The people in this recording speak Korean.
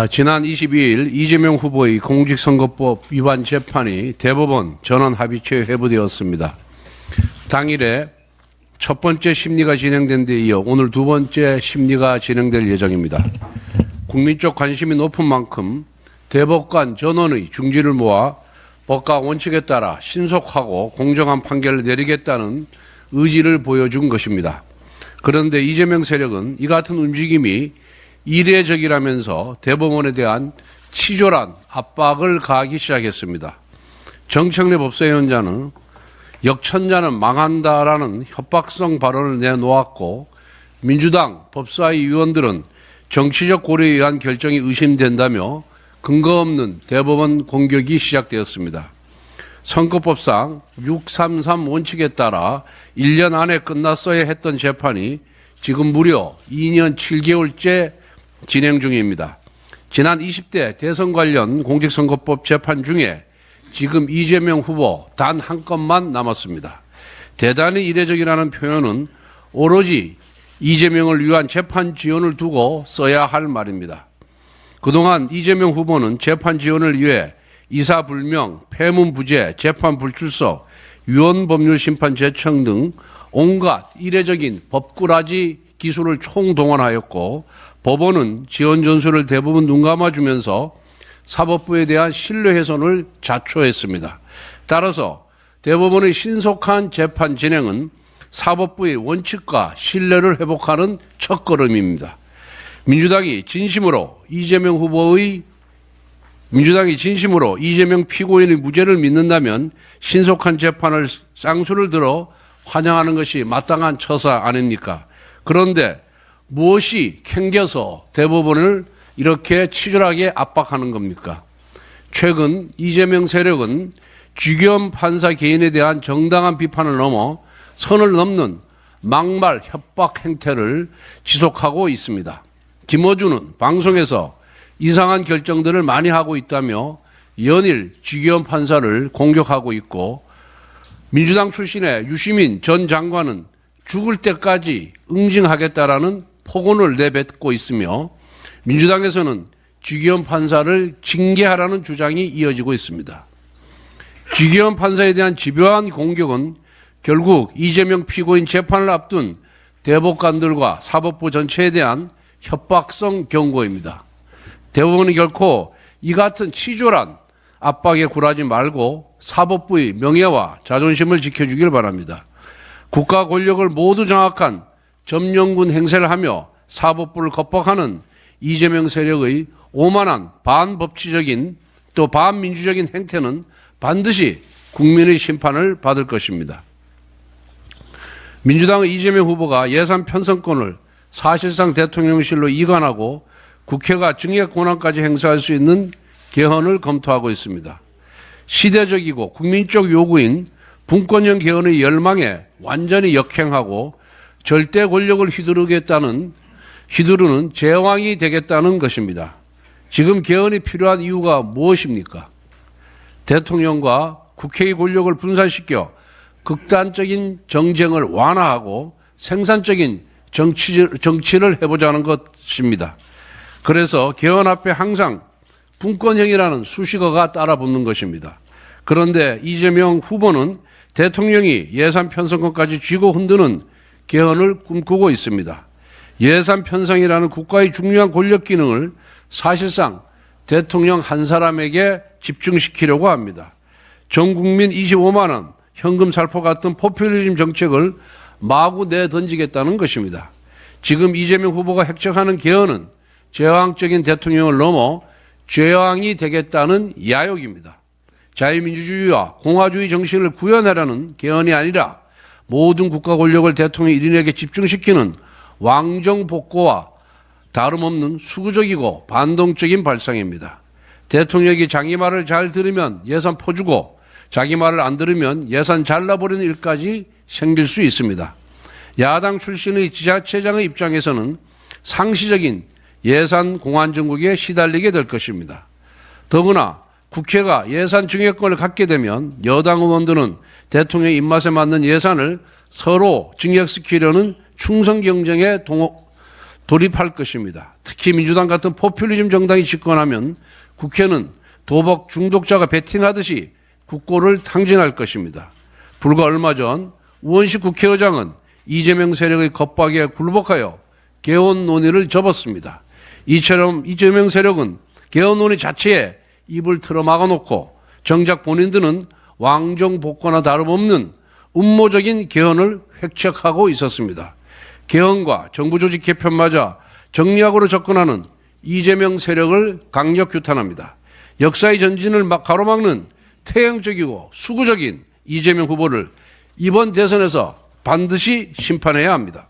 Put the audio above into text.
지난 22일 이재명 후보의 공직선거법 위반 재판이 대법원 전원합의체에 회부되었습니다. 당일에 첫 번째 심리가 진행된 데 이어 오늘 두 번째 심리가 진행될 예정입니다. 국민적 관심이 높은 만큼 대법관 전원의 중지를 모아 법과 원칙에 따라 신속하고 공정한 판결을 내리겠다는 의지를 보여준 것입니다. 그런데 이재명 세력은 이 같은 움직임이 이례적이라면서 대법원에 대한 치졸한 압박을 가하기 시작했습니다. 정청래 법사위원장은 역천자는 망한다라는 협박성 발언을 내놓았고, 민주당 법사위 위원들은 정치적 고려에 의한 결정이 의심된다며 근거 없는 대법원 공격이 시작되었습니다. 선거법상 633 원칙에 따라 1년 안에 끝났어야 했던 재판이 지금 무려 2년 7개월째 진행 중입니다. 지난 20대 대선 관련 공직선거법 재판 중에 지금 이재명 후보 단 한 건만 남았습니다. 대단히 이례적이라는 표현은 오로지 이재명을 위한 재판 지원을 두고 써야 할 말입니다. 그동안 이재명 후보는 재판 지원을 위해 이사불명, 폐문부재, 재판 불출석, 위헌법률심판 제청 등 온갖 이례적인 법꾸라지 기술을 총동원하였고, 법원은 지원 전술을 대부분 눈감아주면서 사법부에 대한 신뢰 훼손을 자초했습니다. 따라서 대법원의 신속한 재판 진행은 사법부의 원칙과 신뢰를 회복하는 첫걸음입니다. 민주당이 진심으로 이재명 피고인의 무죄를 믿는다면 신속한 재판을 쌍수를 들어 환영하는 것이 마땅한 처사 아닙니까? 그런데 무엇이 캥겨서 대법원을 이렇게 치졸하게 압박하는 겁니까? 최근 이재명 세력은 주기현 판사 개인에 대한 정당한 비판을 넘어 선을 넘는 막말 협박 행태를 지속하고 있습니다. 김어준은 방송에서 이상한 결정들을 많이 하고 있다며 연일 주기현 판사를 공격하고 있고, 민주당 출신의 유시민 전 장관은 죽을 때까지 응징하겠다라는 폭언을 내뱉고 있으며, 민주당에서는 주기현 판사를 징계하라는 주장이 이어지고 있습니다. 주기현 판사에 대한 집요한 공격은 결국 이재명 피고인 재판을 앞둔 대법관들과 사법부 전체에 대한 협박성 경고입니다. 대법원이 결코 이 같은 치졸한 압박에 굴하지 말고 사법부의 명예와 자존심을 지켜주길 바랍니다. 국가 권력을 모두 장악한 점령군 행세를 하며 사법부를 겁박하는 이재명 세력의 오만한 반법치적인 또 반민주적인 행태는 반드시 국민의 심판을 받을 것입니다. 민주당의 이재명 후보가 예산 편성권을 사실상 대통령실로 이관하고 국회가 증액 권한까지 행사할 수 있는 개헌을 검토하고 있습니다. 시대적이고 국민적 요구인 분권형 개헌의 열망에 완전히 역행하고 절대 권력을 휘두르는 제왕이 되겠다는 것입니다. 지금 개헌이 필요한 이유가 무엇입니까? 대통령과 국회의 권력을 분산시켜 극단적인 정쟁을 완화하고 생산적인 정치를 해보자는 것입니다. 그래서 개헌 앞에 항상 분권형이라는 수식어가 따라붙는 것입니다. 그런데 이재명 후보는 대통령이 예산 편성권까지 쥐고 흔드는 개헌을 꿈꾸고 있습니다. 예산 편성이라는 국가의 중요한 권력 기능을 사실상 대통령 한 사람에게 집중시키려고 합니다. 전 국민 25만 원 현금 살포 같은 포퓰리즘 정책을 마구 내던지겠다는 것입니다. 지금 이재명 후보가 획책하는 개헌은 제왕적인 대통령을 넘어 죄왕이 되겠다는 야욕입니다. 자유민주주의와 공화주의 정신을 구현하려는 개헌이 아니라 모든 국가 권력을 대통령 1인에게 집중시키는 왕정복고와 다름없는 수구적이고 반동적인 발상입니다. 대통령이 자기 말을 잘 들으면 예산 퍼주고 자기 말을 안 들으면 예산 잘라버리는 일까지 생길 수 있습니다. 야당 출신의 지자체장의 입장에서는 상시적인 예산 공안정국에 시달리게 될 것입니다. 더구나 국회가 예산 증액권을 갖게 되면 여당 의원들은 대통령 입맛에 맞는 예산을 서로 증액시키려는 충성 경쟁에 돌입할 것입니다. 특히 민주당 같은 포퓰리즘 정당이 집권하면 국회는 도박 중독자가 베팅하듯이 국고를 탕진할 것입니다. 불과 얼마 전 우원식 국회의장은 이재명 세력의 겁박에 굴복하여 개헌 논의를 접었습니다. 이처럼 이재명 세력은 개헌 논의 자체에 입을 틀어막아 놓고 정작 본인들은 왕정복권과 다름없는 음모적인 개헌을 획책하고 있었습니다. 개헌과 정부조직 개편마저 정략으로 접근하는 이재명 세력을 강력 규탄합니다. 역사의 전진을 가로막는 태행적이고 수구적인 이재명 후보를 이번 대선에서 반드시 심판해야 합니다.